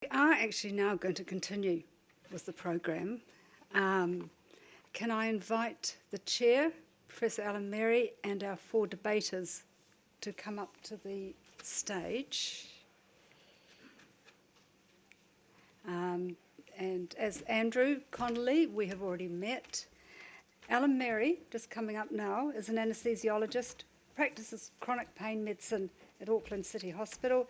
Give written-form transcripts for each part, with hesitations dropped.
We are actually now going to continue with the program. Can I invite the chair, Professor Alan Merry, and our four debaters to come up to the stage? And as Andrew Connolly, we have already met. Alan Merry, just coming up now, is an anaesthesiologist, practices chronic pain medicine at Auckland City Hospital.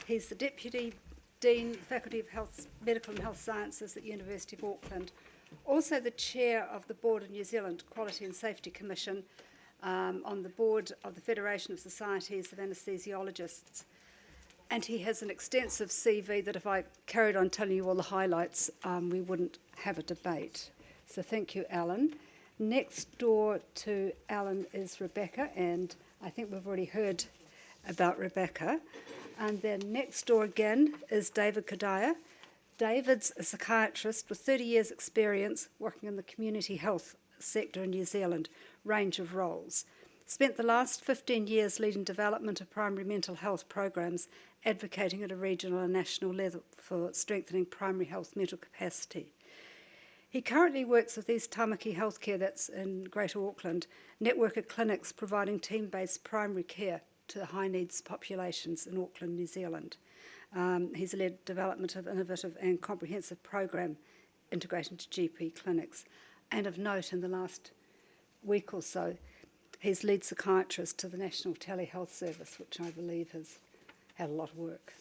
He's the Deputy Dean, Faculty of Health, Medical and Health Sciences at the University of Auckland. Also the Chair of the Board of New Zealand Quality and Safety Commission, on the board of the Federation of Societies of Anaesthesiologists. And he has an extensive CV that if I carried on telling you all the highlights, we wouldn't have a debate. So thank you, Alan. Next door to Alan is Rebecca, and I think we've already heard about Rebecca. And then next door again is David Kadaya. David's a psychiatrist with 30 years' experience working in the community health sector in New Zealand, range of roles. Spent the last 15 years leading development of primary mental health programs, advocating at a regional and national level for strengthening primary health mental capacity. He currently works with East Tamaki Healthcare, that's in Greater Auckland, network of clinics providing team-based primary care to high needs populations in Auckland, New Zealand. He's led development of innovative and comprehensive program integration to GP clinics. And of note, in the last week or so, he's lead psychiatrist to the National Telehealth Service, which I believe has had a lot of work.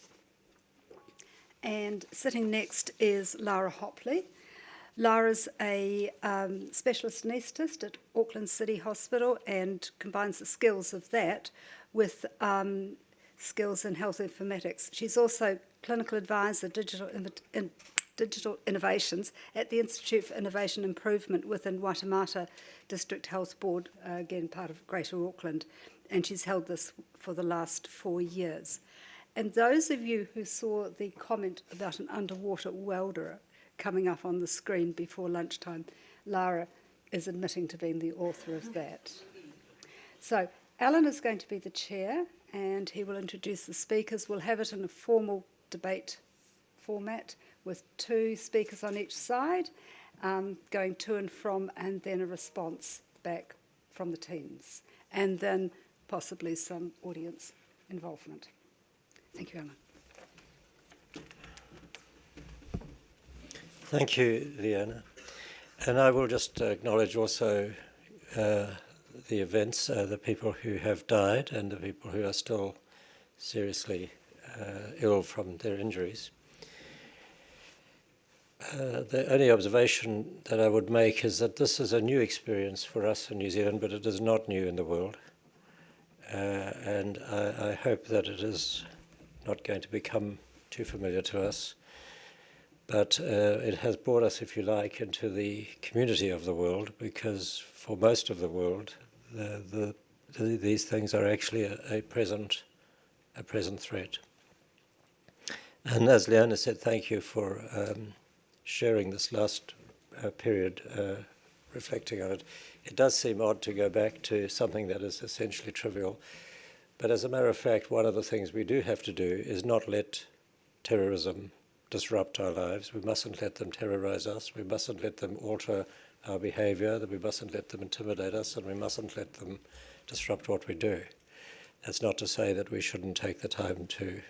And sitting next is Lara Hopley. Lara's a specialist anaesthetist at Auckland City Hospital and combines the skills of that with skills in health informatics. She's also clinical advisor, digital innovations at the Institute for Innovation Improvement within Waitemata District Health Board, again part of Greater Auckland, and she's held this for the last 4 years. And those of you who saw the comment about an underwater welder coming up on the screen before lunchtime, Lara is admitting to being the author of that. So Alan is going to be the chair, and he will introduce the speakers. We'll have it in a formal debate format with 2 speakers on each side, going to and from, and then a response back from the teams, and then possibly some audience involvement. Thank you, Alan. Thank you, Leona. And I will just acknowledge also the events, the people who have died and the people who are still seriously ill from their injuries. The only observation that I would make is that this is a new experience for us in New Zealand, but it is not new in the world. And I hope that it is not going to become too familiar to us. But it has brought us, if you like, into the community of the world, because for most of the world, these things are actually a present threat. And as Leona said, thank you for sharing this last period, reflecting on it. It does seem odd to go back to something that is essentially trivial. But as a matter of fact, one of the things we do have to do is not let terrorism disrupt our lives. We mustn't let them terrorize us. We mustn't let them alter our behavior. We mustn't let them intimidate us, and we mustn't let them disrupt what we do. That's not to say that we shouldn't take the time to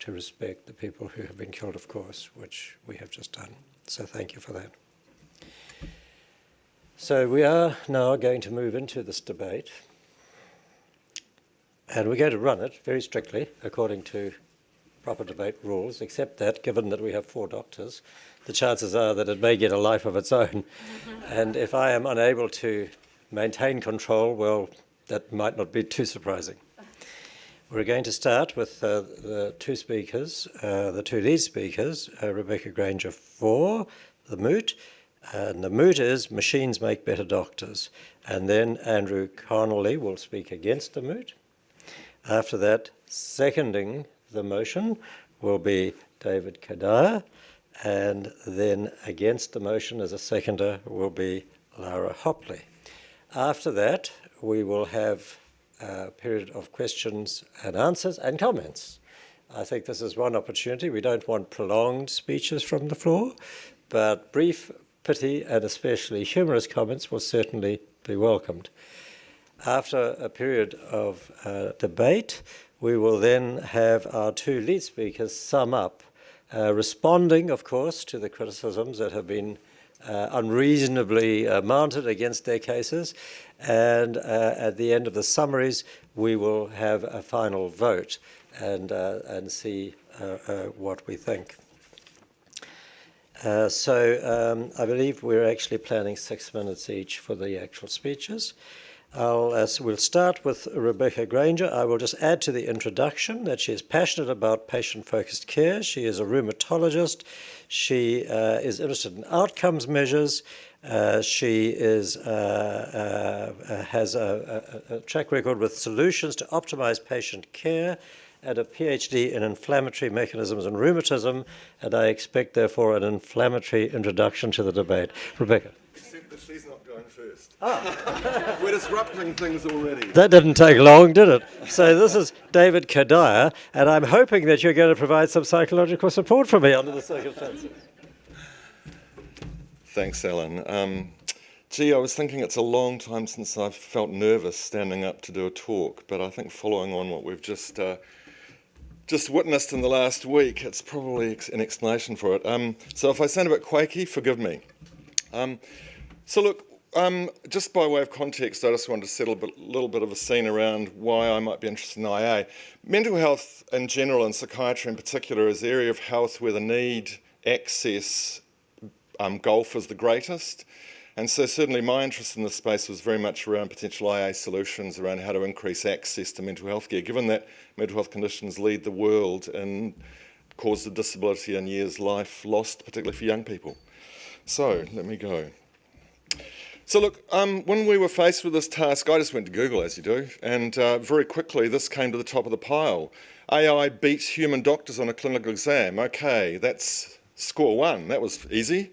respect the people who have been killed, of course, which we have just done. So thank you for that. So we are now going to move into this debate, and we're going to run it very strictly according to proper debate rules, except that, given that we have 4 doctors, the chances are that it may get a life of its own. And if I am unable to maintain control, well, that might not be too surprising. We're going to start with the 2 speakers, the 2 lead speakers, Rebecca Granger for the moot, and the moot is machines make better doctors. And then Andrew Connolly will speak against the moot. After that, seconding the motion will be David Kadaya, and then against the motion as a seconder will be Lara Hopley. After that, we will have a period of questions and answers and comments. I think this is one opportunity. We don't want prolonged speeches from the floor, but brief, pithy, and especially humorous comments will certainly be welcomed. After a period of debate, we will then have our two lead speakers sum up, responding, of course, to the criticisms that have been unreasonably mounted against their cases. And at the end of the summaries, we will have a final vote and see what we think. So I believe we're actually planning 6 minutes each for the actual speeches. We'll start with Rebecca Granger. I will just add to the introduction that she is passionate about patient-focused care. She is a rheumatologist. She is interested in outcomes measures. She has a track record with solutions to optimize patient care and a PhD in inflammatory mechanisms and rheumatism, and I expect, therefore, an inflammatory introduction to the debate. Rebecca. Except that she's not going first. We're disrupting things already. That didn't take long, did it? So this is David Kadire, and I'm hoping that you're going to provide some psychological support for me under the circumstances. Thanks, Alan. Gee, I was thinking it's a long time since I've felt nervous standing up to do a talk, but I think following on what we've just witnessed in the last week, it's probably an explanation for it. So if I sound a bit quaky, forgive me. So look, just by way of context, I just wanted to set a little bit of a scene around why I might be interested in IA. Mental health in general and psychiatry in particular is the area of health where the need, access, gulf is the greatest. And so certainly my interest in this space was very much around potential IA solutions, around how to increase access to mental health care, given that mental health conditions lead the world in cause of disability and years life lost, particularly for young people. So let me go. So look, when we were faced with this task, I just went to Google, as you do, and very quickly this came to the top of the pile. AI beats human doctors on a clinical exam. Okay, that's score one. That was easy.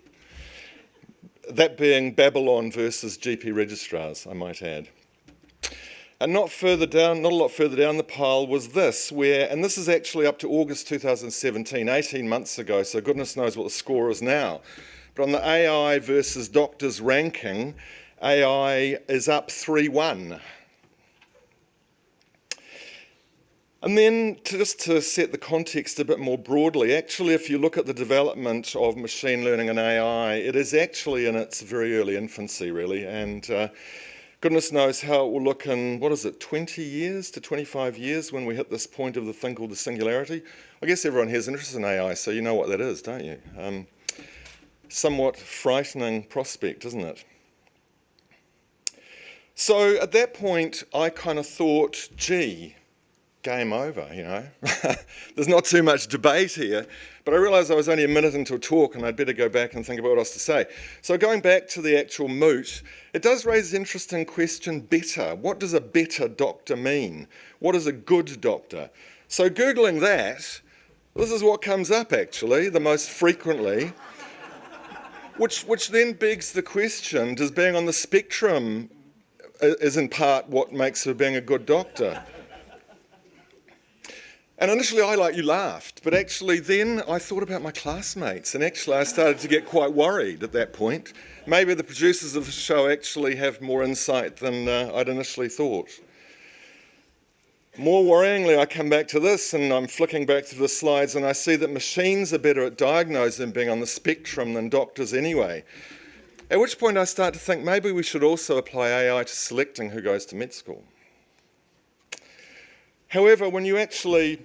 That being Babylon versus GP registrars, I might add. And not a lot further down the pile was this, and this is actually up to August 2017, 18 months ago, so goodness knows what the score is now. But on the AI versus doctors ranking, AI is up 3-1. And then just to set the context a bit more broadly, actually if you look at the development of machine learning and AI, it is actually in its very early infancy really, and goodness knows how it will look in, 20 years to 25 years when we hit this point of the thing called the singularity. I guess everyone here is interested in AI, so you know what that is, don't you? Somewhat frightening prospect, isn't it? So at that point, I kind of thought, gee, game over, you know. There's not too much debate here, but I realised I was only a minute into a talk and I'd better go back and think about what else to say. So going back to the actual moot, it does raise an interesting question, better. What does a better doctor mean? What is a good doctor? So Googling that, this is what comes up actually, the most frequently, which then begs the question, does being on the spectrum is in part what makes for being a good doctor? And initially I, like you, laughed, but actually then I thought about my classmates, and actually I started to get quite worried at that point. Maybe the producers of the show actually have more insight than I'd initially thought. More worryingly, I come back to this, and I'm flicking back through the slides, and I see that machines are better at diagnosing being on the spectrum than doctors anyway. At which point I start to think maybe we should also apply AI to selecting who goes to med school. However, when you actually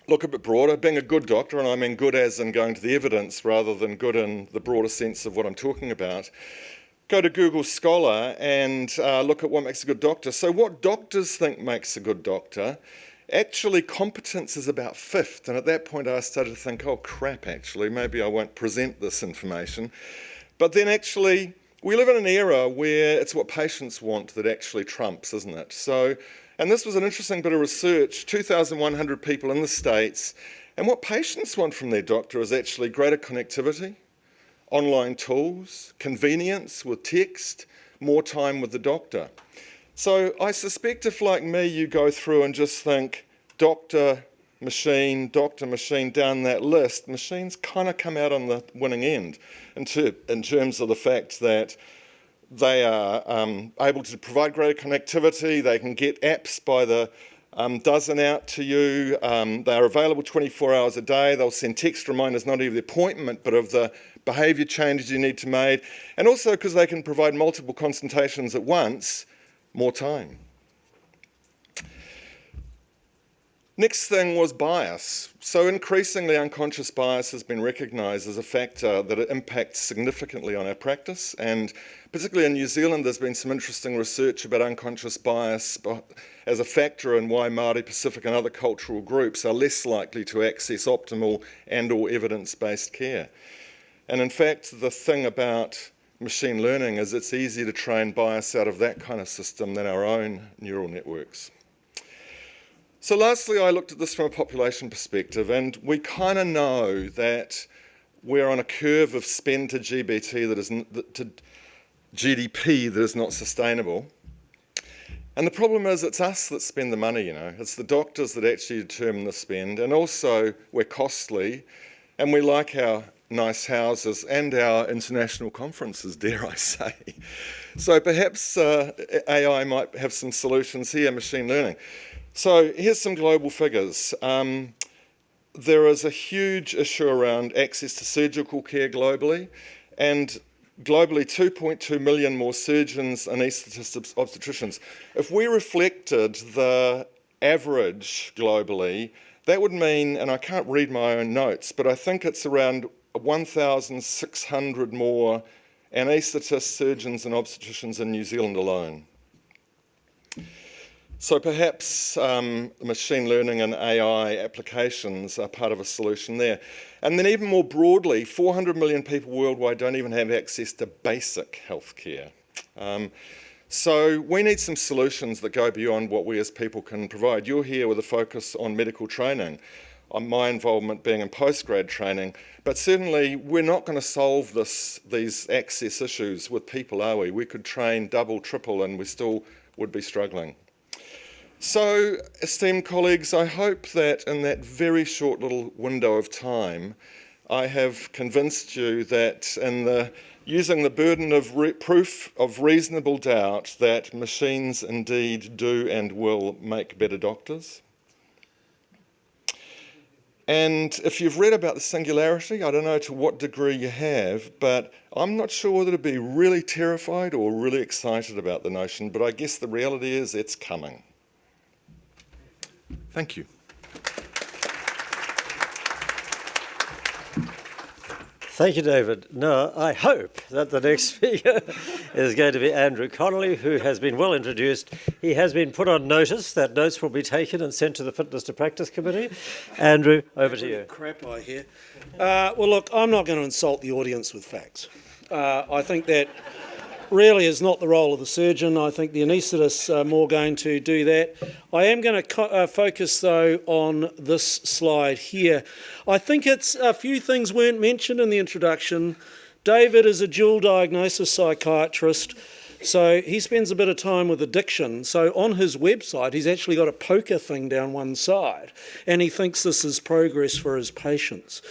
look a bit broader, being a good doctor, and I mean good as in going to the evidence rather than good in the broader sense of what I'm talking about, go to Google Scholar and look at what makes a good doctor. So what doctors think makes a good doctor, actually competence is about fifth. And at that point I started to think, oh crap, actually, maybe I won't present this information. But then actually, we live in an era where it's what patients want that actually trumps, isn't it? So, and this was an interesting bit of research, 2,100 people in the States, and what patients want from their doctor is actually greater connectivity, online tools, convenience with text, more time with the doctor. So I suspect if, like me, you go through and just think, doctor, machine, doctor, machine, down that list, machines kind of come out on the winning end in terms of the fact that they are able to provide greater connectivity, they can get apps by the dozen out to you, they are available 24 hours a day, they'll send text reminders not only of the appointment but of the behaviour changes you need to make, and also because they can provide multiple consultations at once, more time. Next thing was bias. So increasingly unconscious bias has been recognised as a factor that it impacts significantly on our practice, and particularly in New Zealand there's been some interesting research about unconscious bias as a factor in why Māori, Pacific and other cultural groups are less likely to access optimal and or evidence-based care. And in fact the thing about machine learning is it's easier to train bias out of that kind of system than our own neural networks. So lastly, I looked at this from a population perspective, and we kind of know that we're on a curve of spend to GDP that is not sustainable. And the problem is it's us that spend the money, It's the doctors that actually determine the spend, and also we're costly, and we like our nice houses and our international conferences, dare I say. So perhaps AI might have some solutions here, machine learning. So here's some global figures. There is a huge issue around access to surgical care globally, and globally 2.2 million more surgeons and obstetricians. If we reflected the average globally, that would mean, and I can't read my own notes, but I think it's around 1,600 more anaesthetists, surgeons and obstetricians in New Zealand alone. So perhaps machine learning and AI applications are part of a solution there. And then even more broadly, 400 million people worldwide don't even have access to basic healthcare. So we need some solutions that go beyond what we as people can provide. You're here with a focus on medical training, on my involvement being in postgrad training, but certainly we're not going to solve these access issues with people, are we? We could train double, triple, and we still would be struggling. So, esteemed colleagues, I hope that in that very short little window of time, I have convinced you that using the burden of proof of reasonable doubt that machines indeed do and will make better doctors. And if you've read about the singularity, I don't know to what degree you have, but I'm not sure whether to be really terrified or really excited about the notion, but I guess the reality is it's coming. Thank you. Thank you, David. Now, I hope that the next speaker is going to be Andrew Connolly, who has been well introduced. He has been put on notice that notes will be taken and sent to the Fitness to Practice Committee. Andrew, over to you. Crap I hear. Well, look, I'm not going to insult the audience with facts. I think that really is not the role of the surgeon. I think the anaesthetists are more going to do that. I am going to focus, though, on this slide here. I think it's a few things weren't mentioned in the introduction. David is a dual diagnosis psychiatrist, so he spends a bit of time with addiction. So on his website, he's actually got a poker thing down one side, and he thinks this is progress for his patients.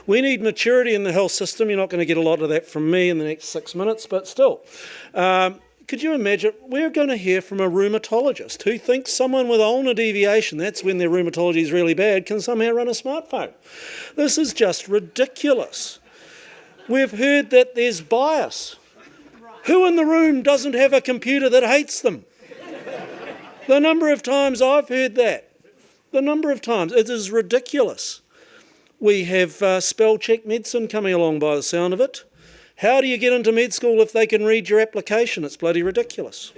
We need maturity in the health system. You're not going to get a lot of that from me in the next 6 minutes, but still. Could you imagine, we're going to hear from a rheumatologist who thinks someone with ulnar deviation, that's when their rheumatology is really bad, can somehow run a smartphone. This is just ridiculous. We've heard that there's bias. Who in the room doesn't have a computer that hates them? The number of times I've heard that. The number of times. It is ridiculous. We have spell check medicine coming along by the sound of it. How do you get into med school if they can read your application? It's bloody ridiculous.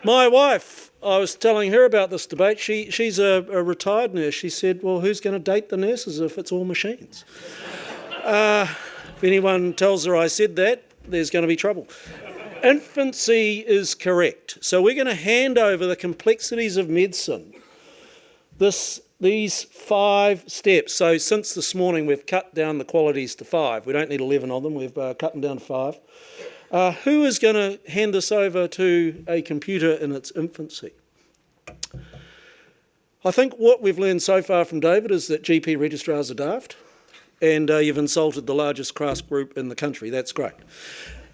My wife, I was telling her about this debate. She's a retired nurse. She said, well, who's going to date the nurses if it's all machines? If anyone tells her I said that, there's going to be trouble. Infancy is correct. So we're going to hand over the complexities of medicine. These 5 steps. So since this morning, we've cut down the qualities to 5. We don't need 11 of them. We've cut them down to 5. Who is going to hand this over to a computer in its infancy? I think what we've learned so far from David is that GP registrars are daft, and you've insulted the largest class group in the country. That's great.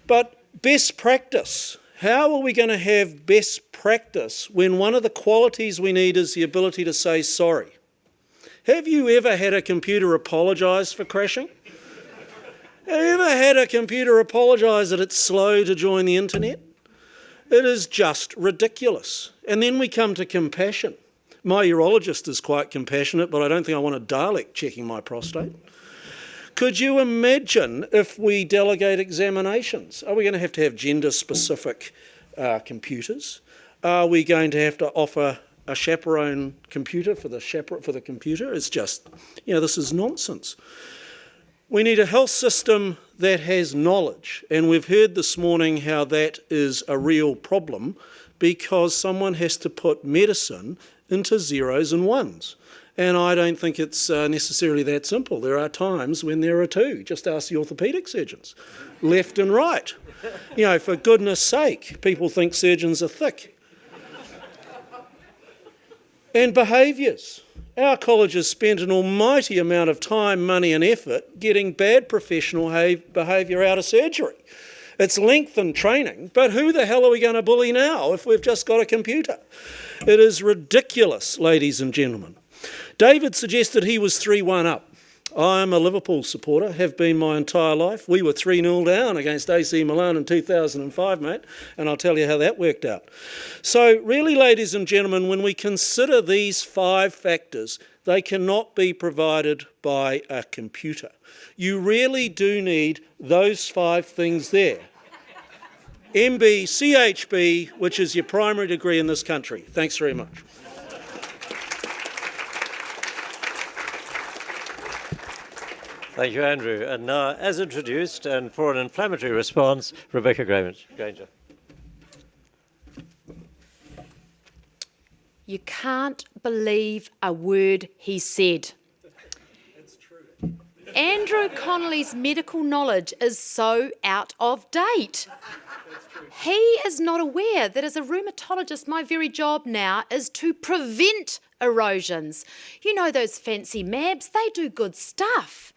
But best practice. How are we going to have best practice when one of the qualities we need is the ability to say sorry? Have you ever had a computer apologise for crashing? Have you ever had a computer apologise that it's slow to join the internet? It is just ridiculous. And then we come to compassion. My urologist is quite compassionate, but I don't think I want a Dalek checking my prostate. Could you imagine if we delegate examinations? Are we going to have gender-specific computers? Are we going to have to offer a chaperone computer for the computer? It's just, this is nonsense. We need a health system that has knowledge, and we've heard this morning how that is a real problem because someone has to put medicine into zeros and ones. And I don't think it's necessarily that simple. There are times when there are two. Just ask the orthopaedic surgeons, left and right. For goodness sake, people think surgeons are thick. And behaviours. Our colleges spent an almighty amount of time, money and effort getting bad professional behaviour out of surgery. It's lengthened training, but who the hell are we going to bully now if we've just got a computer? It is ridiculous, ladies and gentlemen. David suggested he was 3-1 up. I'm a Liverpool supporter, have been my entire life. We were 3-0 down against AC Milan in 2005, mate, and I'll tell you how that worked out. So really, ladies and gentlemen, when we consider these 5 factors, they cannot be provided by a computer. You really do need those 5 things there. MB, CHB, which is your primary degree in this country. Thanks very much. Thank you, Andrew. And now, as introduced, and for an inflammatory response, Rebecca Granger. You can't believe a word he said. It's true. Andrew Connolly's medical knowledge is so out of date. He is not aware that as a rheumatologist, my very job now is to prevent erosions. You know those fancy MABs, they do good stuff.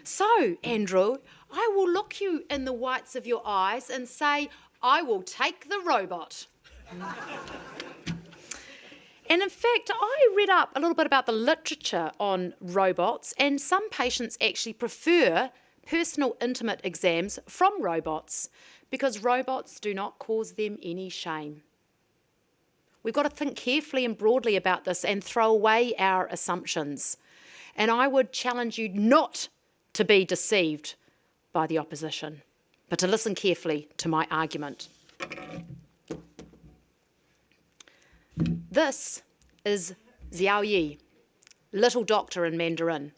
So, Andrew, I will look you in the whites of your eyes and say, I will take the robot. And in fact, I read up a little bit about the literature on robots, and some patients actually prefer personal intimate exams from robots because robots do not cause them any shame. We've got to think carefully and broadly about this and throw away our assumptions. And I would challenge you not to be deceived by the opposition, but to listen carefully to my argument. This is Xiao Yi, little doctor in Mandarin.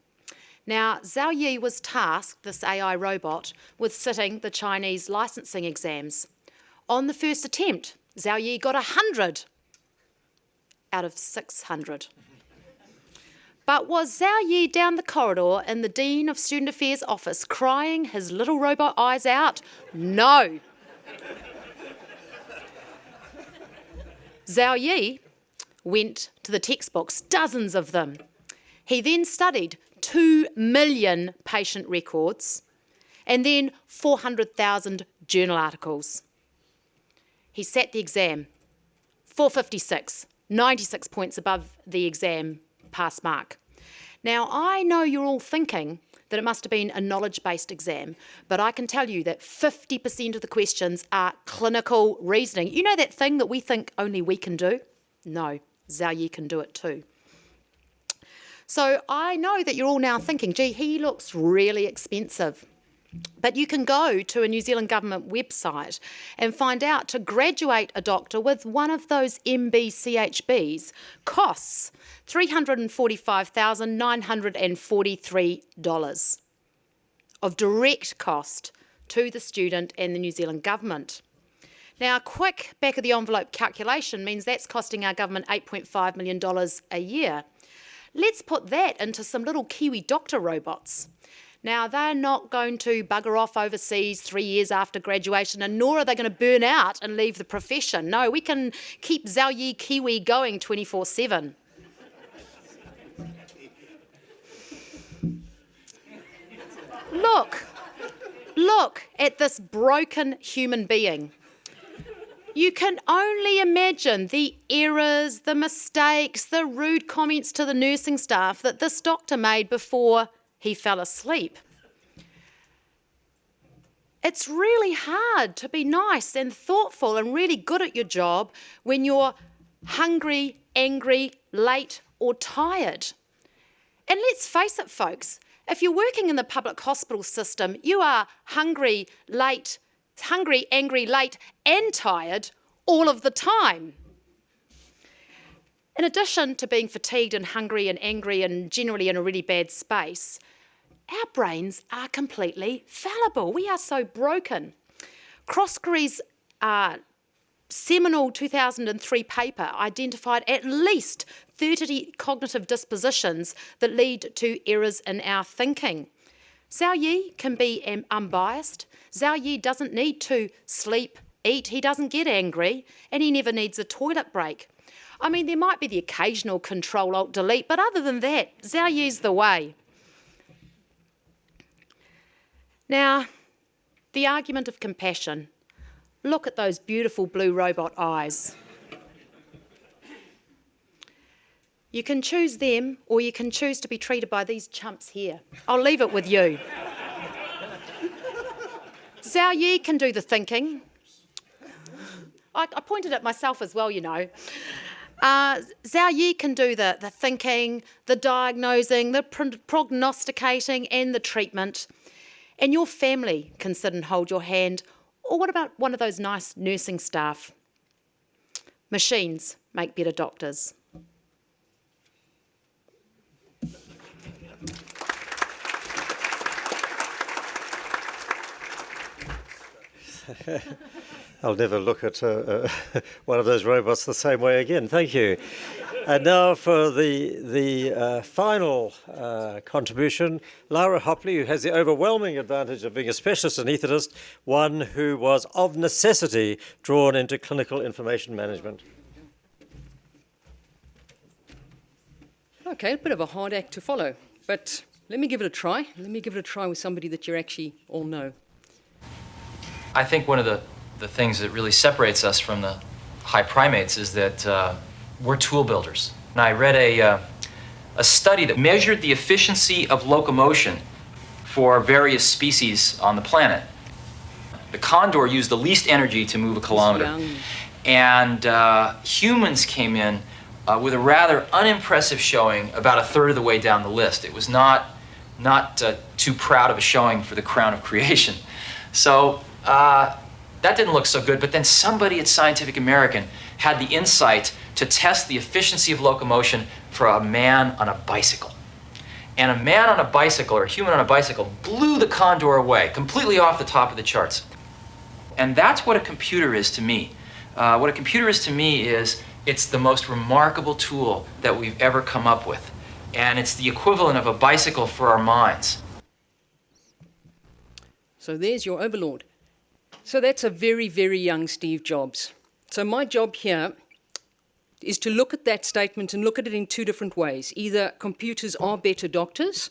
Now, Xiao Yi was tasked, this AI robot, with sitting the Chinese licensing exams. On the first attempt, Xiao Yi got 100 out of 600. But was Xiao Yi down the corridor in the Dean of Student Affairs office crying his little robot eyes out? No. Xiao Yi went to the textbooks, dozens of them. He then studied 2 million patient records and then 400,000 journal articles. He sat the exam, 456, 96 points above the exam pass mark. Now, I know you're all thinking that it must have been a knowledge-based exam, but I can tell you that 50% of the questions are clinical reasoning. You know that thing that we think only we can do? No, Xiao Yi can do it too. So I know that you're all now thinking, gee, he looks really expensive. But you can go to a New Zealand government website and find out to graduate a doctor with one of those MBCHBs costs $345,943 of direct cost to the student and the New Zealand government. Now, a quick back-of-the-envelope calculation means that's costing our government $8.5 million a year. Let's put that into some little Kiwi doctor robots. Now, they're not going to bugger off overseas 3 years after graduation, and nor are they going to burn out and leave the profession. No, we can keep Xiao Yi Kiwi going 24/7. Look at this broken human being. You can only imagine the errors, the mistakes, the rude comments to the nursing staff that this doctor made before he fell asleep. It's really hard to be nice and thoughtful and really good at your job when you're hungry, angry, late, or tired. And let's face it, folks, if you're working in the public hospital system, you are hungry, angry, late, and tired all of the time. In addition to being fatigued and hungry and angry and generally in a really bad space, our brains are completely fallible. We are so broken. Croskery's seminal 2003 paper identified at least 30 cognitive dispositions that lead to errors in our thinking. Zhao Yi can be unbiased. Zhao Yi doesn't need to sleep, eat, he doesn't get angry, and he never needs a toilet break. I mean, there might be the occasional Control-Alt-Delete, but other than that, Zhao Yi's the way. Now, the argument of compassion. Look at those beautiful blue robot eyes. You can choose them, or you can choose to be treated by these chumps here. I'll leave it with you. Zhao Yi can do the thinking. I pointed at myself as well, you know. Zhao Yi can do the thinking, the diagnosing, the prognosticating and the treatment. And your family can sit and hold your hand. Or what about one of those nice nursing staff? Machines make better doctors. I'll never look at one of those robots the same way again. Thank you. And now for the final contribution, Lara Hopley, who has the overwhelming advantage of being a specialist anaesthetist, one who was of necessity drawn into clinical information management. Okay, a bit of a hard act to follow, but let me give it a try. Let me give it a try with somebody that you actually all know. I think one of the things that really separates us from the high primates is that we're tool builders. And I read a study that measured the efficiency of locomotion for various species on the planet. The condor used the least energy to move a kilometer. And humans came in with a rather unimpressive showing about a third of the way down the list. It was not too proud of a showing for the crown of creation. So that didn't look so good, but then somebody at Scientific American had the insight to test the efficiency of locomotion for a man on a bicycle. And a man on a bicycle, or a human on a bicycle, blew the condor away, completely off the top of the charts. And that's what a computer is to me. What a computer is to me is it's the most remarkable tool that we've ever come up with. And it's the equivalent of a bicycle for our minds. So there's your overlord. So that's a very, very young Steve Jobs. So my job here is to look at that statement and look at it in two different ways. Either computers are better doctors,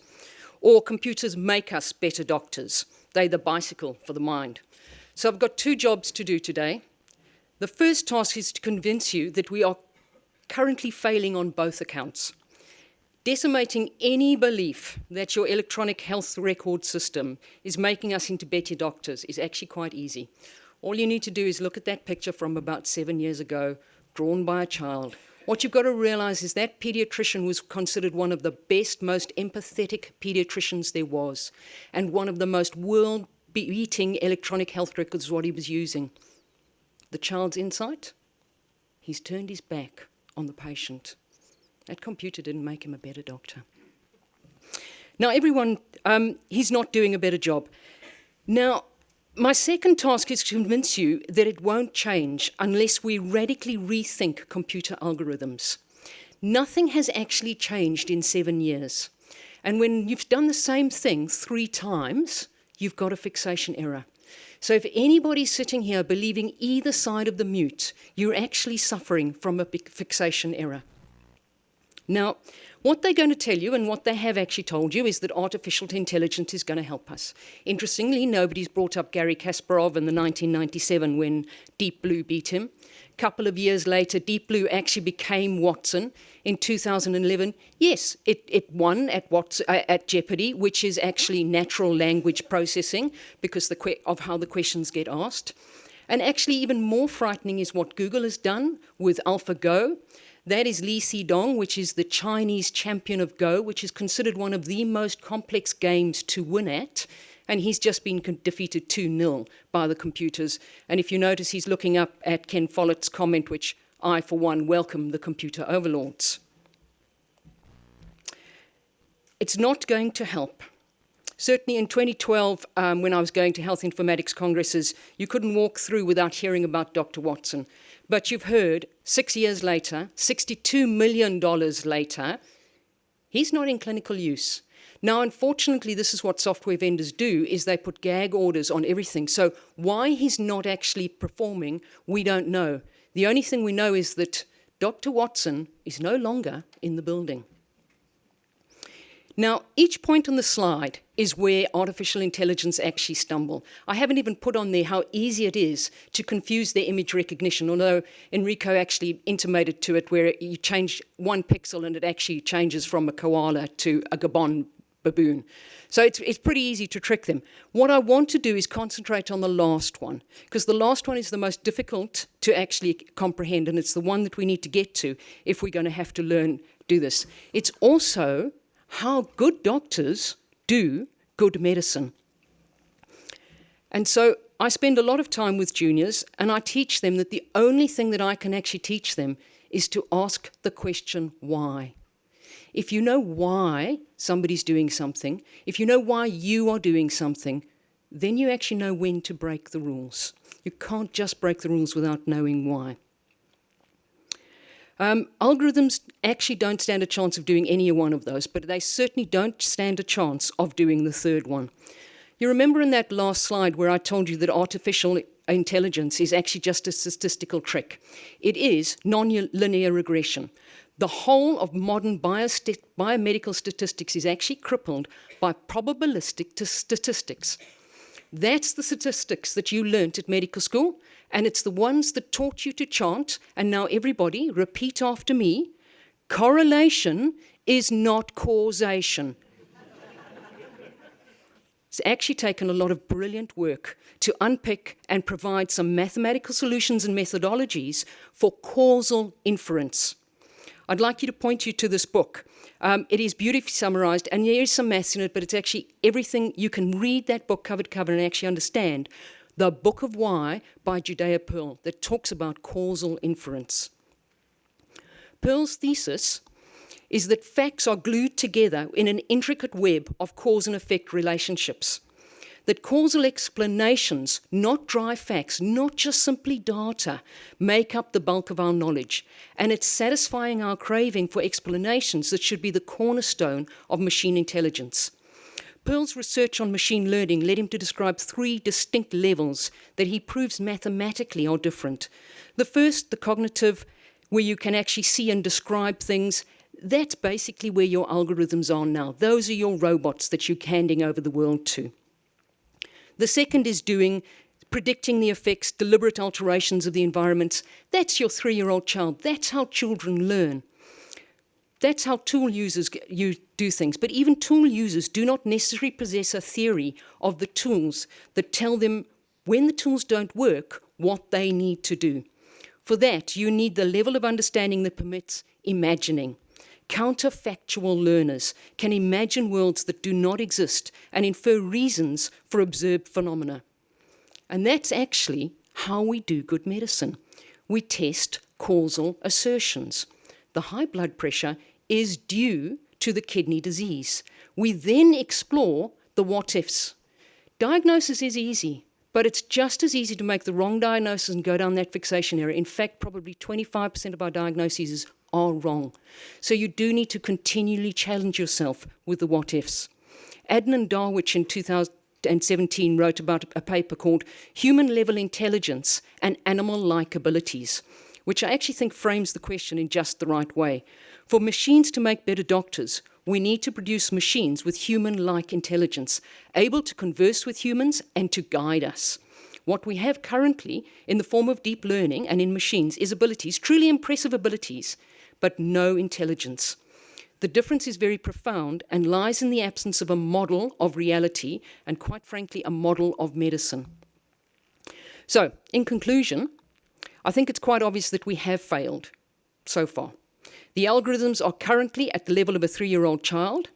or computers make us better doctors. They're the bicycle for the mind. So I've got two jobs to do today. The first task is to convince you that we are currently failing on both accounts. Decimating any belief that your electronic health record system is making us into better doctors is actually quite easy. All you need to do is look at that picture from about 7 years ago, drawn by a child. What you've got to realize is that pediatrician was considered one of the best, most empathetic pediatricians there was, and one of the most world-beating electronic health records is what he was using. The child's insight? He's turned his back on the patient. That computer didn't make him a better doctor. Now, everyone, he's not doing a better job. Now, my second task is to convince you that it won't change unless we radically rethink computer algorithms. Nothing has actually changed in 7 years. And when you've done the same thing 3 times, you've got a fixation error. So if anybody's sitting here believing either side of the mute, you're actually suffering from a big fixation error. Now, What they're going to tell you, and what they have actually told you, is that artificial intelligence is going to help us. Interestingly, nobody's brought up Garry Kasparov in the 1997 when Deep Blue beat him. A couple of years later, Deep Blue actually became Watson. In 2011, yes, it won at Jeopardy, which is actually natural language processing because of how the questions get asked. And actually even more frightening is what Google has done with AlphaGo. That is Li Xidong, which is the Chinese champion of Go, which is considered one of the most complex games to win at. And he's just been defeated 2-0 by the computers. And if you notice, he's looking up at Ken Follett's comment, which I, for one, welcome the computer overlords. It's not going to help. Certainly in 2012, when I was going to health informatics congresses, you couldn't walk through without hearing about Dr. Watson. But you've heard, 6 years later, $62 million later, he's not in clinical use. Now, unfortunately, this is what software vendors do, is they put gag orders on everything. So why he's not actually performing, we don't know. The only thing we know is that Dr. Watson is no longer in the building. Now, each point on the slide is where artificial intelligence actually stumble. I haven't even put on there how easy it is to confuse their image recognition, although Enrico actually intimated to it where you change one pixel and it actually changes from a koala to a Gabon baboon. So it's pretty easy to trick them. What I want to do is concentrate on the last one, because the last one is the most difficult to actually comprehend, and it's the one that we need to get to if we're going to have to do this. It's also how good doctors do good medicine. And so I spend a lot of time with juniors, and I teach them that the only thing that I can actually teach them is to ask the question, why? If you know why somebody's doing something, if you know why you are doing something, then you actually know when to break the rules. You can't just break the rules without knowing why. Algorithms actually don't stand a chance of doing any one of those, but they certainly don't stand a chance of doing the third one. You remember in that last slide where I told you that artificial intelligence is actually just a statistical trick. It is non-linear regression. The whole of modern biomedical statistics is actually crippled by probabilistic statistics. That's the statistics that you learnt at medical school, and it's the ones that taught you to chant, and now everybody, repeat after me, correlation is not causation. It's actually taken a lot of brilliant work to unpick and provide some mathematical solutions and methodologies for causal inference. I'd like you to point you to this book. It is beautifully summarized, and there is some maths in it, but it's actually everything. You can read that book cover to cover and actually understand The Book of Why by Judea Pearl that talks about causal inference. Pearl's thesis is that facts are glued together in an intricate web of cause and effect relationships. That causal explanations, not dry facts, not just simply data, make up the bulk of our knowledge. And it's satisfying our craving for explanations that should be the cornerstone of machine intelligence. Pearl's research on machine learning led him to describe 3 distinct levels that he proves mathematically are different. The first, the cognitive, where you can actually see and describe things. That's basically where your algorithms are now. Those are your robots that you're handing over the world to. The second is predicting the effects, deliberate alterations of the environments. That's your 3-year-old child. That's how children learn. That's how tool users do things. But even tool users do not necessarily possess a theory of the tools that tell them when the tools don't work, what they need to do. For that, you need the level of understanding that permits imagining. Counterfactual learners can imagine worlds that do not exist and infer reasons for observed phenomena. And that's actually how we do good medicine. We test causal assertions. The high blood pressure is due to the kidney disease. We then explore the what-ifs. Diagnosis is easy, but it's just as easy to make the wrong diagnosis and go down that fixation area. In fact, probably 25% of our diagnoses are wrong. So you do need to continually challenge yourself with the what-ifs. Adnan Darwich in 2017 wrote about a paper called Human-Level Intelligence and Animal-like Abilities, which I actually think frames the question in just the right way. For machines to make better doctors, we need to produce machines with human-like intelligence, able to converse with humans and to guide us. What we have currently in the form of deep learning and in machines is abilities, truly impressive abilities, but no intelligence. The difference is very profound and lies in the absence of a model of reality and, quite frankly, a model of medicine. So, in conclusion, I think it's quite obvious that we have failed so far. The algorithms are currently at the level of a 3-year-old child,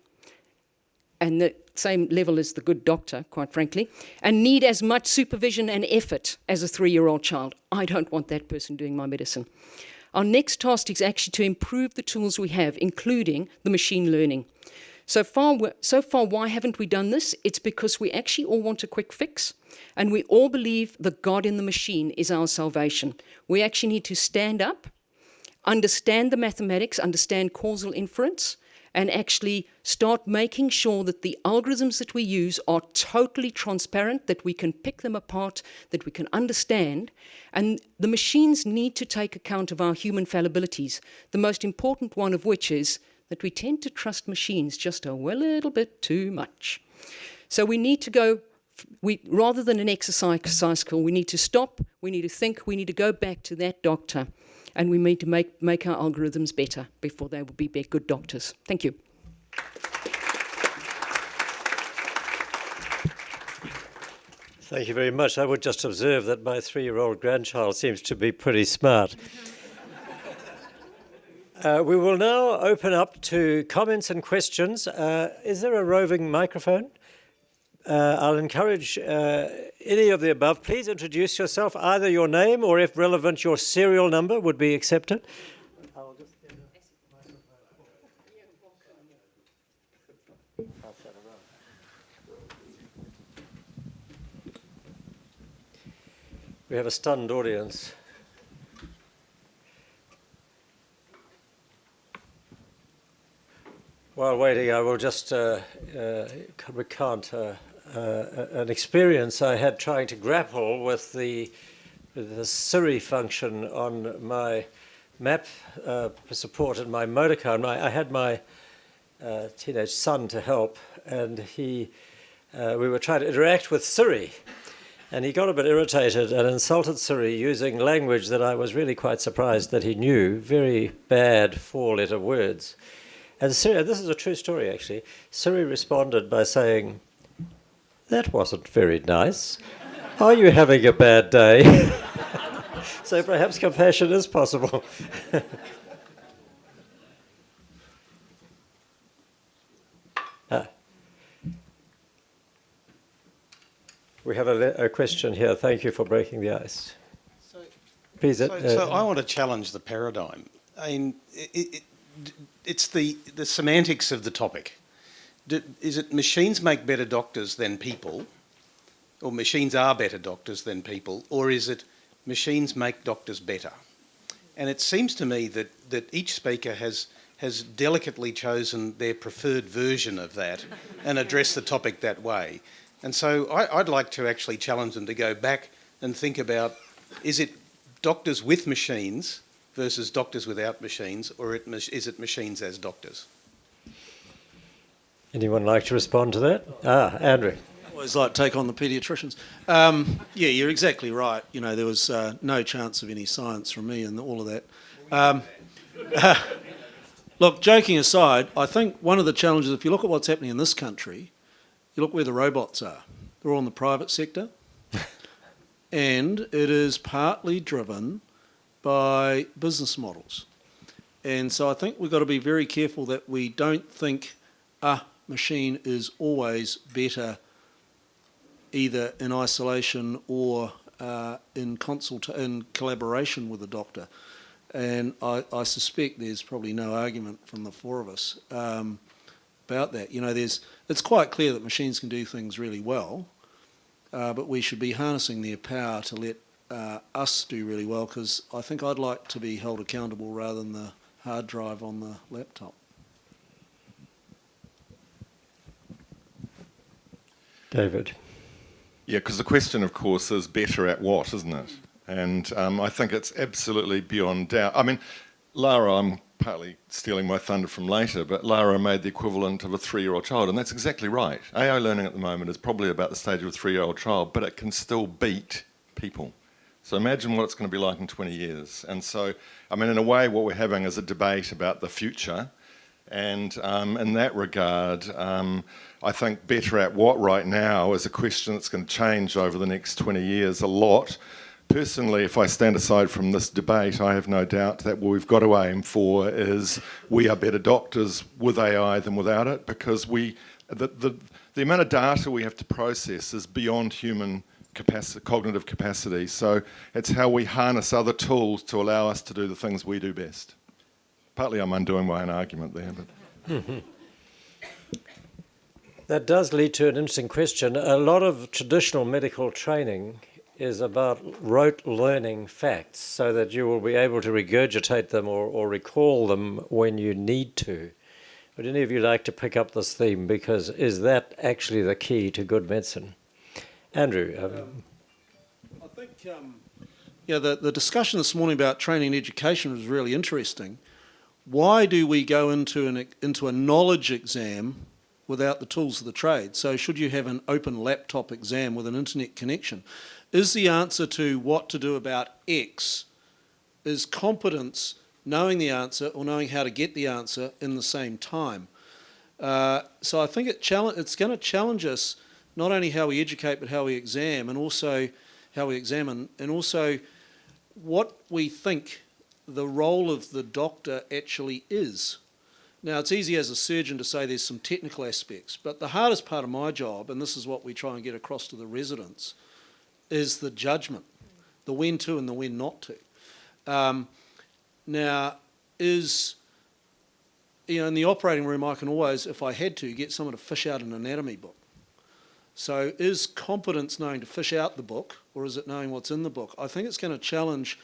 and the same level as the good doctor, quite frankly, and need as much supervision and effort as a 3-year-old child. I don't want that person doing my medicine. Our next task is actually to improve the tools we have, including the machine learning. So far, why haven't we done this? It's because we actually all want a quick fix, and we all believe the God in the machine is our salvation. We actually need to stand up, understand the mathematics, understand causal inference, and actually start making sure that the algorithms that we use are totally transparent, that we can pick them apart, that we can understand. And the machines need to take account of our human fallibilities, the most important one of which is that we tend to trust machines just a little bit too much. So we need to go, rather than an exercise cycle, we need to stop, we need to think, we need to go back to that doctor, and we need to make our algorithms better before they will be good doctors. Thank you. Thank you very much. I would just observe that my 3-year-old grandchild seems to be pretty smart. We will now open up to comments and questions. Is there a roving microphone? I'll encourage any of the above. Please introduce yourself, either your name or, if relevant, your serial number would be accepted. We have a stunned audience. While waiting, I will just recount an experience I had trying to grapple with the Siri function on my map support in my motor car. And I had my teenage son to help, and we were trying to interact with Siri. And he got a bit irritated and insulted Siri using language that I was really quite surprised that he knew, very bad 4-letter words. And Siri, this is a true story actually, Siri responded by saying, "That wasn't very nice. Are you having a bad day?" So perhaps compassion is possible. We have a question here. Thank you for breaking the ice. Please. So I want to challenge the paradigm. I mean, it's the semantics of the topic. Is it machines make better doctors than people, or machines are better doctors than people, or is it machines make doctors better? And it seems to me that each speaker has delicately chosen their preferred version of that and addressed the topic that way. And so I'd like to actually challenge them to go back and think about, is it doctors with machines versus doctors without machines, or is it machines as doctors? Anyone like to respond to that? Andrew. I always like to take on the paediatricians. Yeah, you're exactly right. You know, there was no chance of any science from me and all of that. Look, joking aside, I think one of the challenges, if you look at what's happening in this country, you look where the robots are. They're all in the private sector. And it is partly driven by business models. And so I think we've got to be very careful that we don't think a machine is always better either in isolation or in collaboration with a doctor. And I suspect there's probably no argument from the four of us about that. You know, it's quite clear that machines can do things really well, but we should be harnessing their power to let us do really well, because I think I'd like to be held accountable rather than the hard drive on the laptop. David. Yeah, because the question, of course, is better at what, isn't it? And I think it's absolutely beyond doubt. I mean, Lara, I'm partly stealing my thunder from later, but Lara made the equivalent of a 3-year-old child, and that's exactly right. AI learning at the moment is probably about the stage of a 3-year-old child, but it can still beat people. So imagine what it's going to be like in 20 years. And so, I mean, in a way, what we're having is a debate about the future. And in that regard, I think better at what right now is a question that's going to change over the next 20 years a lot. Personally, if I stand aside from this debate, I have no doubt that what we've got to aim for is we are better doctors with AI than without it, because the amount of data we have to process is beyond human cognitive capacity. So it's how we harness other tools to allow us to do the things we do best. Partly I'm undoing my own argument there, but... That does lead to an interesting question. A lot of traditional medical training is about rote learning facts so that you will be able to regurgitate them or recall them when you need to. Would any of you like to pick up this theme? Because is that actually the key to good medicine? Andrew. I think the discussion this morning about training and education was really interesting. Why do we go into a knowledge exam without the tools of the trade? So should you have an open laptop exam with an internet connection? Is the answer to what to do about X, is competence knowing the answer or knowing how to get the answer in the same time? So I think it's going to challenge us not only how we educate but how we exam, and also how we examine, and also what we think the role of the doctor actually is. Now, it's easy as a surgeon to say there's some technical aspects, but the hardest part of my job, and this is what we try and get across to the residents, is the judgment, the when to and the when not to. Now, in the operating room, I can always, if I had to, get someone to fish out an anatomy book. So is competence knowing to fish out the book, or is it knowing what's in the book? I think it's going to challenge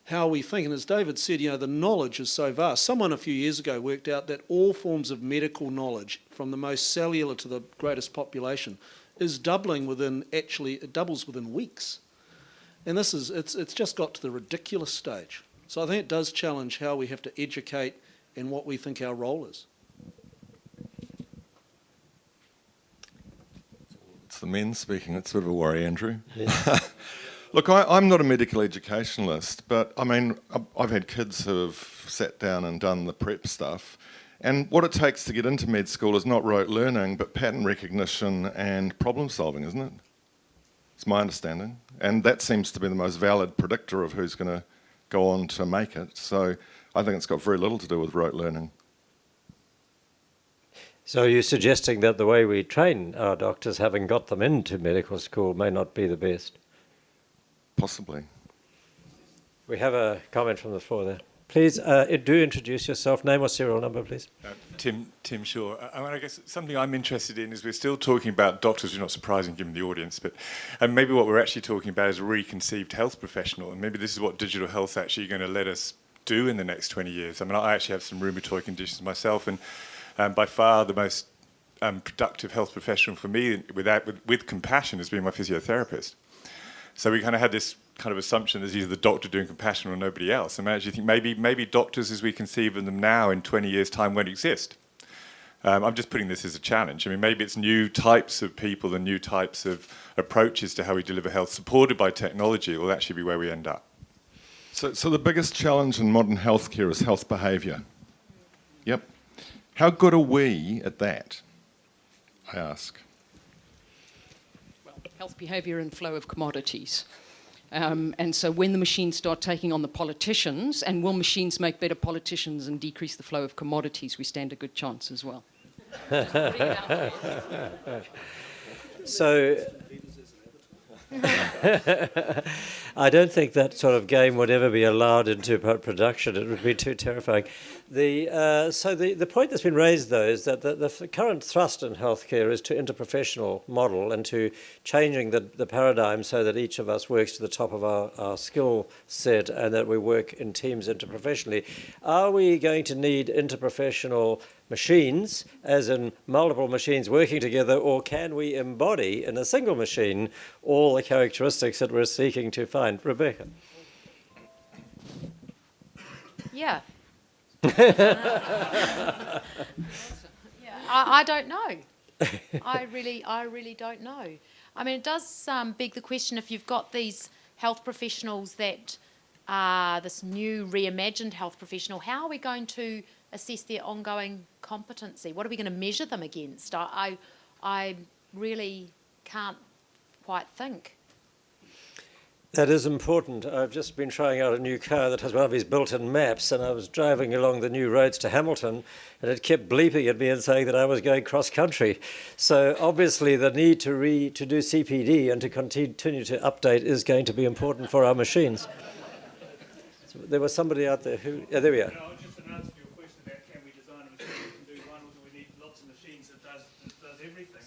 how we think. And as David said, the knowledge is so vast. Someone a few years ago worked out that all forms of medical knowledge, from the most cellular to the greatest population, is doubling it doubles within weeks. And it's just got to the ridiculous stage. So I think it does challenge how we have to educate and what we think our role is. It's the men speaking. It's a bit of a worry, Andrew. Yeah. Look, I'm not a medical educationalist, but I mean, I've had kids who have sat down and done the prep stuff. And what it takes to get into med school is not rote learning, but pattern recognition and problem solving, isn't it? It's my understanding. And that seems to be the most valid predictor of who's going to go on to make it. So I think it's got very little to do with rote learning. So you're suggesting that the way we train our doctors, having got them into medical school, may not be the best? Possibly. We have a comment from the floor there. Please do introduce yourself. Name or serial number, please. Tim Shaw. I guess something I'm interested in is we're still talking about doctors, which is not surprising given the audience, but maybe what we're actually talking about is a reconceived health professional, and maybe this is what digital health's actually going to let us do in the next 20 years. I mean, I actually have some rheumatoid conditions myself, and by far the most productive health professional for me with compassion has been my physiotherapist. So we kind of had this kind of assumption there's either the doctor doing compassion or nobody else. And I actually think maybe doctors as we conceive of them now in 20 years' time won't exist. I'm just putting this as a challenge. I mean, maybe it's new types of people and new types of approaches to how we deliver health supported by technology will actually be where we end up. So the biggest challenge in modern healthcare is health behaviour. Yep. How good are we at that, I ask? Health behaviour and flow of commodities. And so when the machines start taking on the politicians, and will machines make better politicians and decrease the flow of commodities, we stand a good chance as well. So I don't think that sort of game would ever be allowed into production. It would be too terrifying. So the point that's been raised, though, is that the current thrust in healthcare is to interprofessional model and to changing the paradigm so that each of us works to the top of our skill set and that we work in teams interprofessionally. Are we going to need interprofessional machines, as in multiple machines working together, or can we embody in a single machine all the characteristics that we're seeking to find? Rebecca? Yeah, I don't know. I really don't know. I mean, it does beg the question, if you've got these health professionals that are this new reimagined health professional, how are we going to assess their ongoing competency? What are we going to measure them against? I really can't quite think. That is important. I've just been trying out a new car that has one of these built-in maps, and I was driving along the new roads to Hamilton, and it kept bleeping at me and saying that I was going cross-country. So obviously the need to do CPD and to continue to update is going to be important for our machines. So there was somebody out there who... Yeah, there we are. No, just an answer to your question about can we design a machine that can do one, or do we need lots of machines that does everything?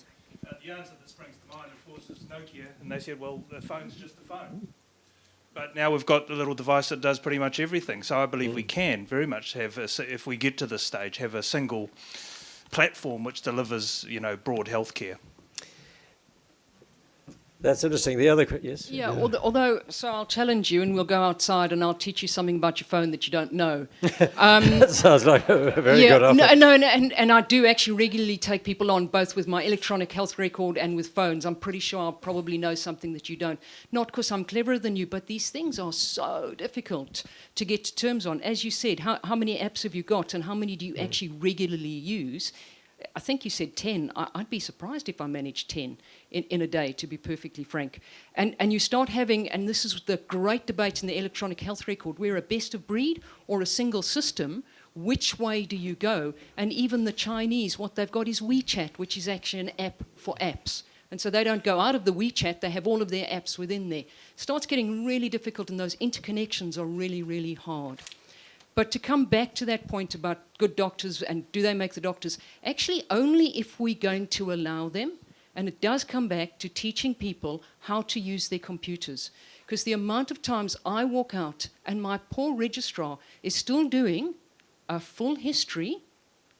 The answer that springs to mind, of course, is Nokia, and they said, well, the phone's just a phone. But now we've got a little device that does pretty much everything. So I believe we can very much have, if we get to this stage, have a single platform which delivers, broad healthcare. That's interesting. The other... Yes? Yeah, although, so I'll challenge you and we'll go outside and I'll teach you something about your phone that you don't know. That sounds like a very good offer. And I do actually regularly take people on, both with my electronic health record and with phones. I'm pretty sure I'll probably know something that you don't. Not because I'm cleverer than you, but these things are so difficult to get to terms on. As you said, how many apps have you got and how many do you actually regularly use? I think you said 10. I'd be surprised if I managed 10 in a day, to be perfectly frank. And you start having, and this is the great debate in the electronic health record, we're a best of breed or a single system. Which way do you go? And even the Chinese, what they've got is WeChat, which is actually an app for apps. And so they don't go out of the WeChat, they have all of their apps within there. It starts getting really difficult, and those interconnections are really, really hard. But to come back to that point about good doctors and do they make the doctors, actually only if we're going to allow them, and it does come back to teaching people how to use their computers. Because the amount of times I walk out and my poor registrar is still doing a full history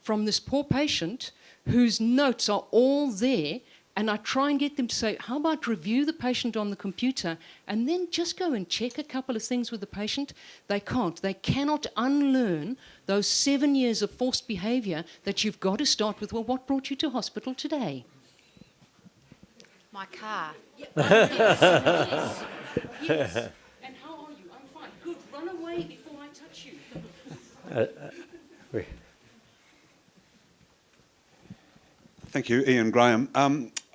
from this poor patient whose notes are all there, and I try and get them to say, how about review the patient on the computer and then just go and check a couple of things with the patient? They can't. They cannot unlearn those 7 years of forced behaviour that you've got to start with, well, what brought you to hospital today? My car. Yes. And how are you? I'm fine. Good. Run away before I touch you. Thank you, Ian Graham.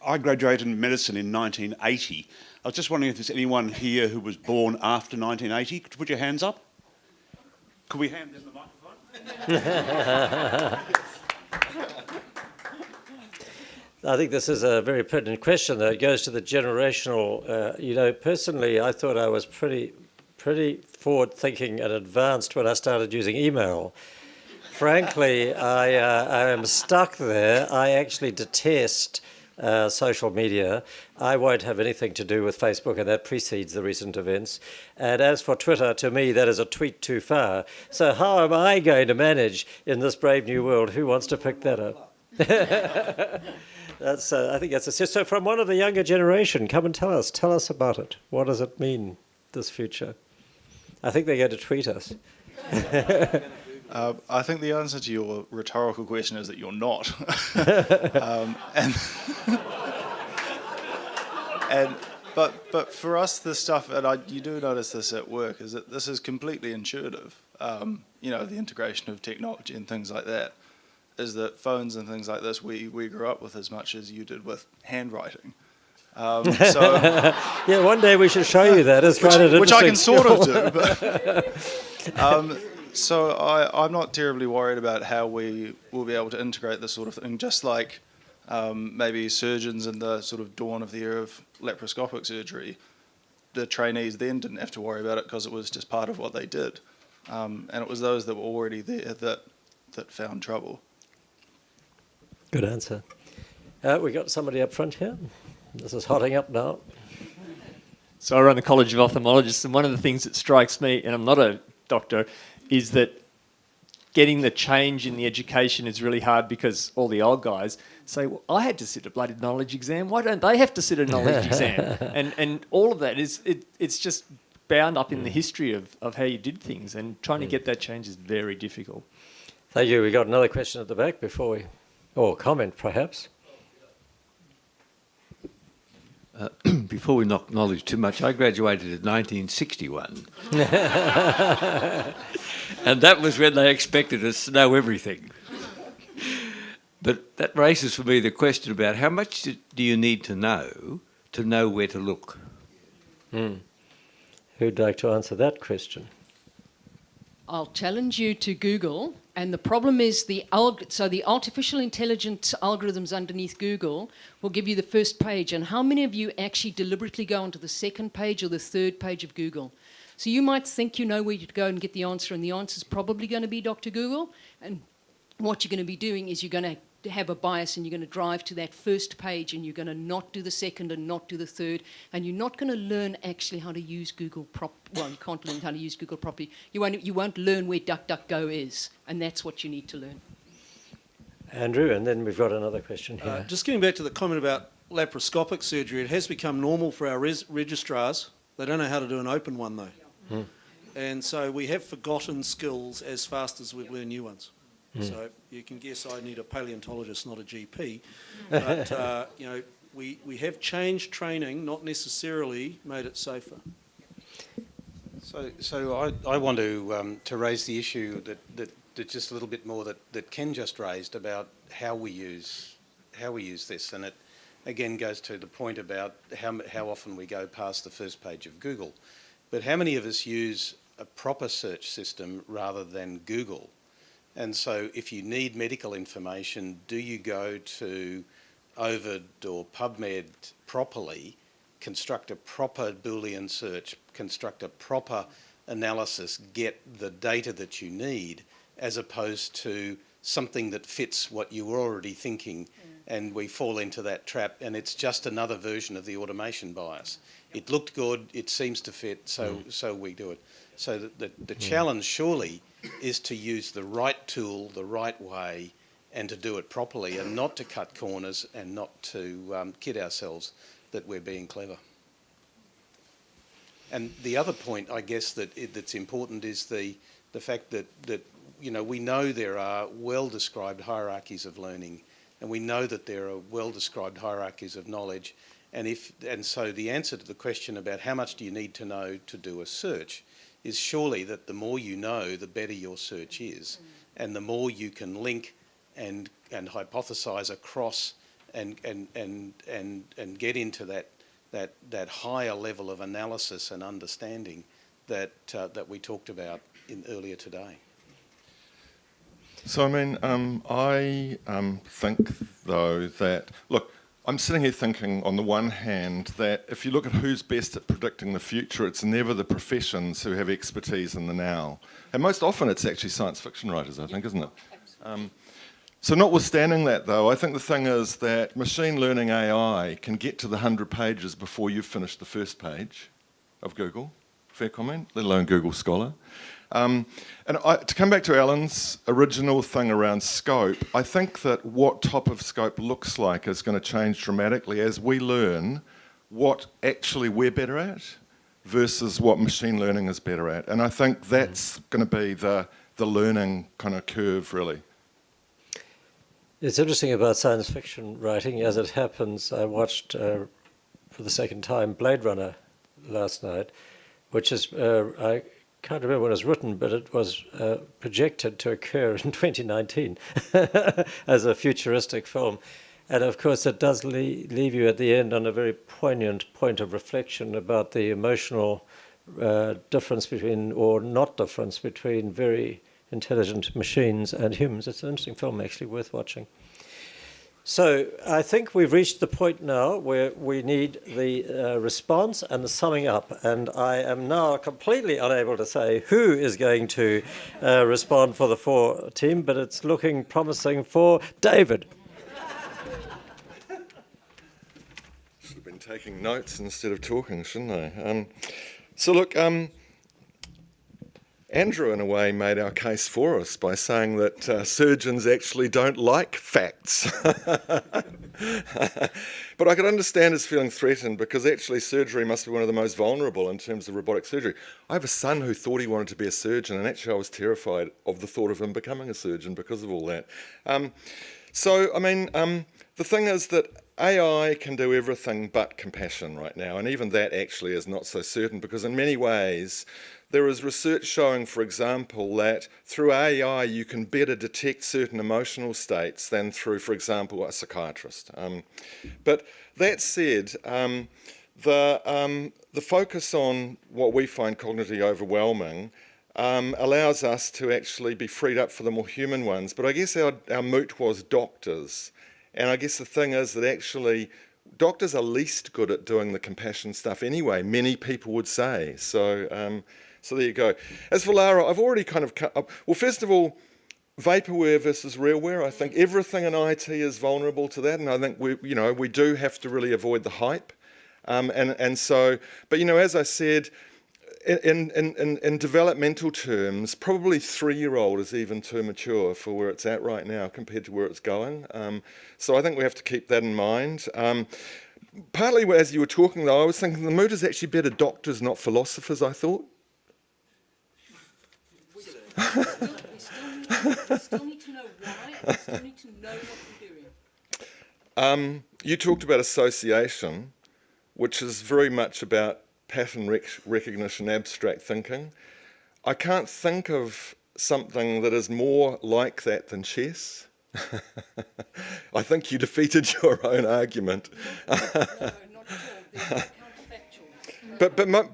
I graduated in medicine in 1980. I was just wondering if there's anyone here who was born after 1980. Could you put your hands up? Could we hand them the microphone? I think this is a very pertinent question, though. It goes to the generational... personally, I thought I was pretty forward-thinking and advanced when I started using email. Frankly, I am stuck there. I actually detest social media. I won't have anything to do with Facebook, and that precedes the recent events. And as for Twitter, to me, that is a tweet too far. So how am I going to manage in this brave new world? Who wants to pick that up? I think that's a... So from one of the younger generation, come and tell us about it. What does it mean, this future? I think they're going to tweet us. I think the answer to your rhetorical question is that you're not. But for us, this stuff, and you do notice this at work, is that this is completely intuitive. The integration of technology and things like that, is that phones and things like this, we grew up with as much as you did with handwriting. Yeah, one day we should show you that. It's quite an interesting which I can sort of do. But, so I'm not terribly worried about how we will be able to integrate this sort of thing, just like maybe surgeons in the sort of dawn of the era of laparoscopic surgery, the trainees then didn't have to worry about it because it was just part of what they did. And it was those that were already there that found trouble. Good answer. We got somebody up front here. This is hotting up now. So I run the College of Ophthalmologists, and one of the things that strikes me, and I'm not a doctor, is that getting the change in the education is really hard because all the old guys say, well, I had to sit a bloody knowledge exam. Why don't they have to sit a knowledge exam? And all of that it's just bound up in the history of how you did things, and trying to get that change is very difficult. Thank you. We got another question at the back before we, or comment perhaps. Before we knock knowledge too much, I graduated in 1961. And that was when they expected us to know everything. But that raises for me the question about how much do you need to know where to look? Who'd like to answer that question? I'll challenge you to Google, and the problem is the artificial intelligence algorithms underneath Google will give you the first page, and how many of you actually deliberately go onto the second page or the third page of Google? So you might think you know where to go and get the answer, and the answer is probably going to be Dr. Google, and what you're going to be doing is you're going to have a bias and you're going to drive to that first page and you're going to not do the second and not do the third, and you're not going to learn actually how to use Google you can't learn how to use Google properly. You won't learn where DuckDuckGo is, and that's what you need to learn. Andrew, and then we've got another question here. Just getting back to the comment about laparoscopic surgery, it has become normal for our registrars. They don't know how to do an open one though. And so we have forgotten skills as fast as we've learned new ones. So you can guess I need a paleontologist, not a GP. But we have changed training, not necessarily made it safer. So I want to raise the issue that just a little bit more that Ken just raised about how we use this, and it again goes to the point about how often we go past the first page of Google. But how many of us use a proper search system rather than Google? And so if you need medical information, do you go to Ovid or PubMed properly, construct a proper Boolean search, construct a proper analysis, get the data that you need, as opposed to something that fits what you were already thinking, and we fall into that trap, and it's just another version of the automation bias. It looked good, it seems to fit, so we do it. So the challenge surely is to use the right tool the right way and to do it properly, and not to cut corners and not to kid ourselves that we're being clever. And the other point, I guess, that's important is the fact that we know there are well-described hierarchies of learning, and we know that there are well-described hierarchies of knowledge, and so the answer to the question about how much do you need to know to do a search is surely that the more you know, the better your search is, and the more you can link and hypothesize across and get into that higher level of analysis and understanding that we talked about earlier today. So, I mean, I think, though, that, look, I'm sitting here thinking, on the one hand, that if you look at who's best at predicting the future, it's never the professions who have expertise in the now. And most often it's actually science fiction writers, I think, isn't it? So notwithstanding that, though, I think the thing is that machine learning AI can get to the 100 pages before you've finished the first page of Google. Fair comment? Let alone Google Scholar. To come back to Alan's original thing around scope, I think that what top of scope looks like is going to change dramatically as we learn what actually we're better at versus what machine learning is better at. And I think that's going to be the learning kind of curve, really. It's interesting about science fiction writing. As it happens, I watched for the second time Blade Runner last night, which is, I can't remember when it was written, but it was projected to occur in 2019 as a futuristic film. And of course, it does leave you at the end on a very poignant point of reflection about the emotional difference between, or not difference, between very intelligent machines and humans. It's an interesting film, actually, worth watching. So I think we've reached the point now where we need the response and the summing up. And I am now completely unable to say who is going to respond for the 4 team, but it's looking promising for David. Should have been taking notes instead of talking, shouldn't I? So look, Andrew, in a way, made our case for us by saying that surgeons actually don't like facts. But I could understand his feeling threatened, because actually surgery must be one of the most vulnerable in terms of robotic surgery. I have a son who thought he wanted to be a surgeon, and actually I was terrified of the thought of him becoming a surgeon because of all that. The thing is that AI can do everything but compassion right now, and even that actually is not so certain, because in many ways there is research showing, for example, that through AI you can better detect certain emotional states than through, for example, a psychiatrist. But that said, the focus on what we find cognitively overwhelming allows us to actually be freed up for the more human ones. But I guess our moot was doctors. And I guess the thing is that actually doctors are least good at doing the compassion stuff anyway, many people would say. So there you go. As for Lara, I've already kind of cut up. Well, first of all, vaporware versus realware. I think everything in IT is vulnerable to that, and I think we do have to really avoid the hype. But as I said, in developmental terms, probably 3-year-old is even too mature for where it's at right now compared to where it's going. So I think we have to keep that in mind. Partly as you were talking, though, I was thinking the mood is actually better doctors, not philosophers, I thought. We still need to know why, and we still need to know what we're doing. You talked about association, which is very much about pattern recognition, abstract thinking. I can't think of something that is more like that than chess. I think you defeated your own argument. No, not at all. They're counterfactual.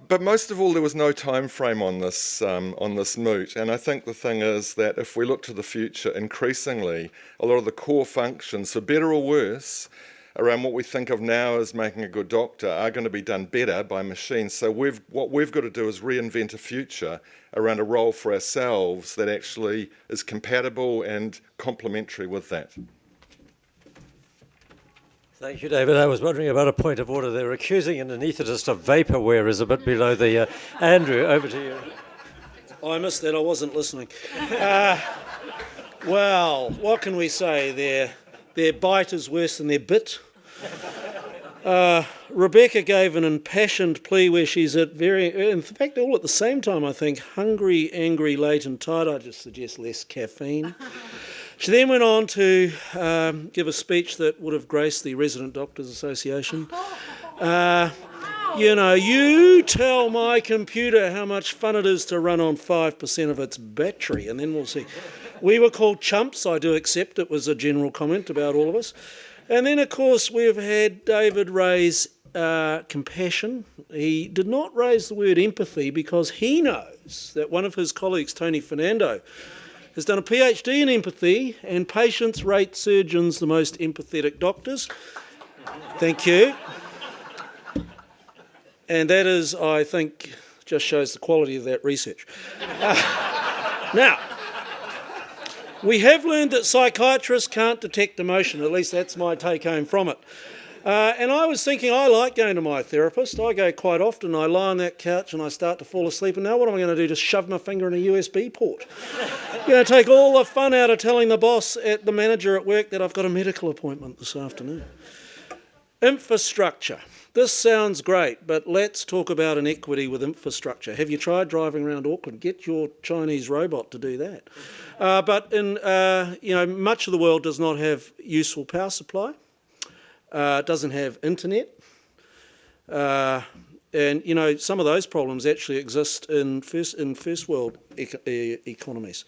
But most of all, there was no time frame on this moot, and I think the thing is that if we look to the future, increasingly a lot of the core functions, for better or worse, around what we think of now as making a good doctor are going to be done better by machines. So what we've got to do is reinvent a future around a role for ourselves that actually is compatible and complementary with that. Thank you, David. I was wondering about a point of order. They're accusing an anaesthetist of vaporware is a bit below the... Andrew, over to you. I missed that. I wasn't listening. Well, what can we say? Their bite is worse than their bit. Rebecca gave an impassioned plea where she's in fact, all at the same time, I think, hungry, angry, late and tired. I just suggest less caffeine. She then went on to give a speech that would have graced the Resident Doctors Association. You tell my computer how much fun it is to run on 5% of its battery, and then we'll see. We were called chumps, I do accept. It was a general comment about all of us. And then, of course, we've had David raise compassion. He did not raise the word empathy because he knows that one of his colleagues, Tony Fernando, has done a PhD in empathy, and patients rate surgeons the most empathetic doctors. Thank you. And that is, I think, just shows the quality of that research. Now, we have learned that psychiatrists can't detect emotion, at least that's my take home from it. And I was thinking, I like going to my therapist. I go quite often. I lie on that couch and I start to fall asleep. And now what am I going to do? Just shove my finger in a USB port? Going to take all the fun out of telling the boss, the manager at work, that I've got a medical appointment this afternoon. Infrastructure. This sounds great, but let's talk about inequity with infrastructure. Have you tried driving around Auckland? Get your Chinese robot to do that. But much of the world does not have useful power supply. Doesn't have internet, and some of those problems actually exist in first world economies.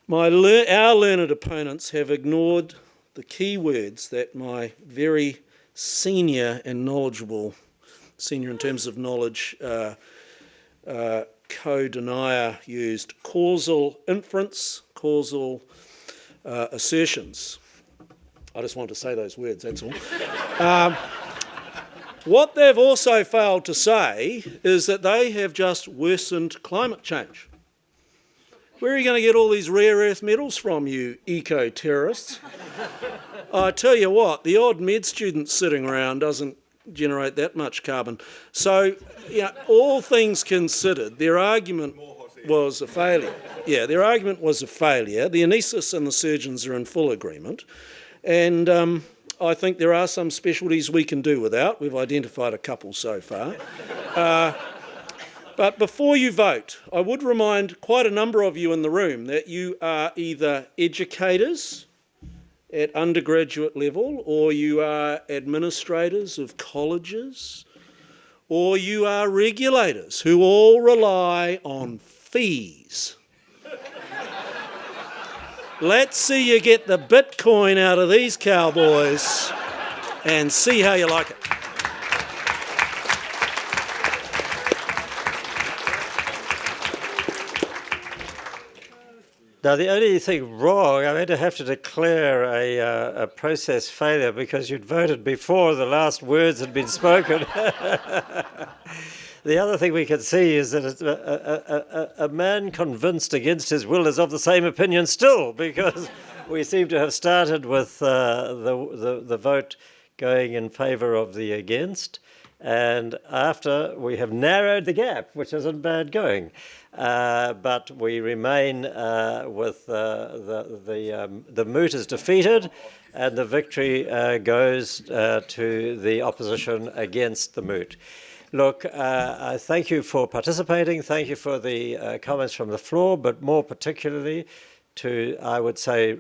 Our learned opponents have ignored the key words that my very senior and knowledgeable, senior in terms of knowledge, co-denier used: causal inference, causal assertions. I just want to say those words, that's all. What they've also failed to say is that they have just worsened climate change. Where are you going to get all these rare earth metals from, you eco-terrorists? I tell you what, the odd med student sitting around doesn't generate that much carbon. So, all things considered, their argument... argument was a failure. Yeah, their argument was a failure. The anaesthetists and the surgeons are in full agreement. And I think there are some specialties we can do without. We've identified a couple so far. But before you vote, I would remind quite a number of you in the room that you are either educators at undergraduate level, or you are administrators of colleges, or you are regulators who all rely on fees. Let's see you get the Bitcoin out of these cowboys and see how you like it. Now, the only thing wrong, I'm going to have to declare a process failure because you'd voted before the last words had been spoken. The other thing we can see is that a man convinced against his will is of the same opinion still, because we seem to have started with the vote going in favour of the against, and after we have narrowed the gap, which isn't bad going. But we remain with the moot is defeated, and the victory goes to the opposition against the moot. Look, I thank you for participating. Thank you for the comments from the floor, but more particularly to, I would say,